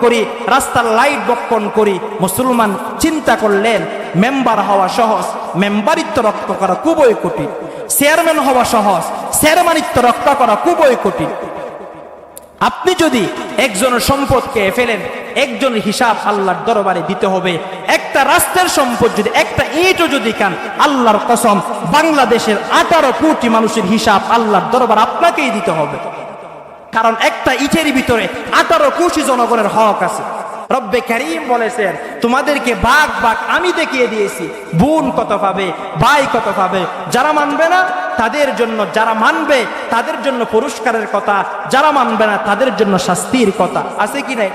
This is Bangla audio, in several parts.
করি, রাস্তার লাইট বক্ষণ করি। মুসলমান চিন্তা করলেন মেম্বার হওয়া সহজ, মেম্বারিত্ব রক্ষা করা খুবই কঠিন। চেয়ারম্যান হওয়া সহজ, চেয়ারম্যানিত্ব রক্ষা করা খুবই কঠিন। আপনি যদি একজনের সম্পদকে ফেলেন, একজনের হিসাব আল্লাহর দরবারে দিতে হবে। একটা রাষ্ট্রের সম্পদ যদি একটা ইটও যদি খান, আল্লাহর কসম বাংলাদেশের 18 কোটি মানুষের হিসাব আল্লাহর দরবার আপনাকেই দিতে হবে। কারণ একটা ইটের ভিতরে 18 কোটি জনগণের হক আছে। রব্বে কারীম বলেছেন তোমাদেরকে ভাগ ভাগ আমি দেখিয়ে দিয়েছি, বোন কত পাবে, ভাই কত পাবে। যারা মানবে না তাদের জন্য, যারা মানবে তাদের জন্য পুরস্কারের কথা, যারা মানবে না তাদের জন্য শাস্তির কথা আছে কি নাই?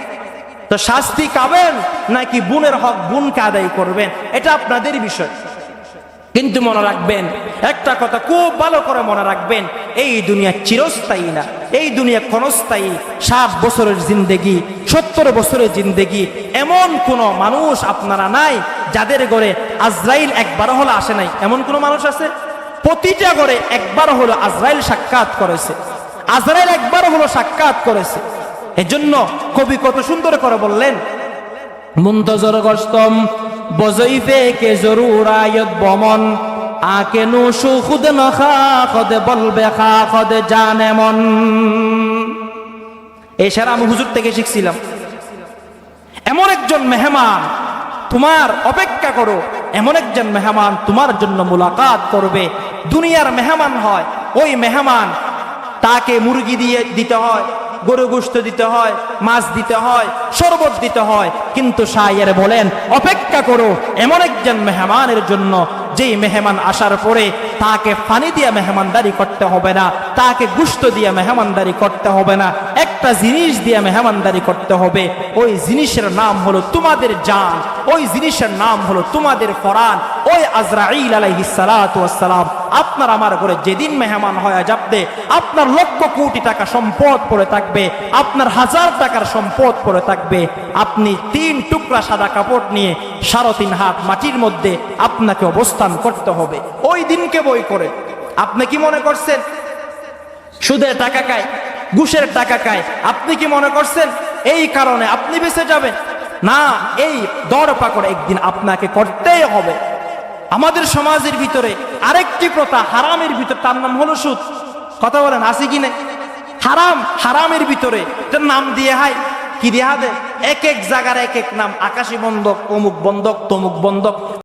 তো শাস্তি খাবেন নাকি বোনের হক বোনকে আদায় করবেন, এটা আপনাদের বিষয়। কিন্তু মনে রাখবেন একটা কথা, খুব ভালো করে মনে রাখবেন, এই দুনিয়া চিরস্থায়ী না, এই দুনিয়া ক্ষণস্থায়ী। 60 বছরের জিন্দেগি, 70 বছরের জিন্দেগি, এমন কোন মানুষ আপনারা নাই যাদের ঘরে আজরাইল একবার হলো আসে নাই? এমন কোন মানুষ আছে? প্রতিটা ঘরে একবার হলো আজরাইল সাক্ষাৎ করেছে, আজরাইল একবার হলো সাক্ষাৎ করেছে। এজন্য কবি কত সুন্দর করে বললেন, মুন্তজর গস্তম বজইফে কে জরুর আয়ত বমন আকে নুসু খুদ নখা খদে বলবে খা খদে জানে মন। এই সারা আমি হুজুর থেকে শিখছিলাম। এমন একজন মেহমান তোমার অপেক্ষা করো, এমন একজন মেহমান তোমার জন্য মুলাকাত করবে। দুনিয়ার মেহমান হয় ওই মেহমান, তাকে মুরগি দিয়ে দিতে হয়, গরু গোশত দিতে হয়, মাছ দিতে হয়, শরবত দিতে হয়। কিন্তু শায়ের বলেন অপেক্ষা করো এমন একজন মেহমানের জন্য, যেই মেহমান আসার পরে তাকে পানি দিয়ে মেহমানদারি করতে হবে না, তাকে গোশত দিয়ে মেহমানদারি করতে হবে না, একটা জিনিস দিয়ে মেহমানদারি করতে হবে। ওই জিনিসের নাম হলো তোমাদের জান, ওই জিনিসের নাম হলো তোমাদের ফরান। ওই আজরাইল আলাইহিস সালাতু ওয়াস সালাম আপনার আমার ঘরে যেদিন মেহমান হয়ে যাবে, আপনার লক্ষ কোটি টাকা সম্পদ পড়ে থাকবে, আপনার 1000 টাকার সম্পদ পড়ে থাকবে, আপনি 3 টুকরা সাদা কাপড় নিয়ে 3.5 হাত মাটির মধ্যে আপনাকে অবস্থান করতে হবে। ওই দিনকে বই করে আপনি কি মনে করছেন সুদের টাকা খায়, ঘুষের টাকা খায়? আপনি কি মনে করছেন এই কারণে আপনি বেঁচে যাবেন? না, এই দরপাকড় একদিন আপনাকে করতেই হবে। আমাদের সমাজের ভিতরে আরেকটি প্রথা হারামের ভিতর, তার নাম হলো সুদ। কথা বলেন আছে কি না? হারাম, হারামের ভিতরে এটার নাম দিয়ে হয় কি দেয়া দেয়, এক এক জায়গার এক এক নাম, আকাশী বন্ধক, অমুক বন্ধক, তমুক বন্ধক।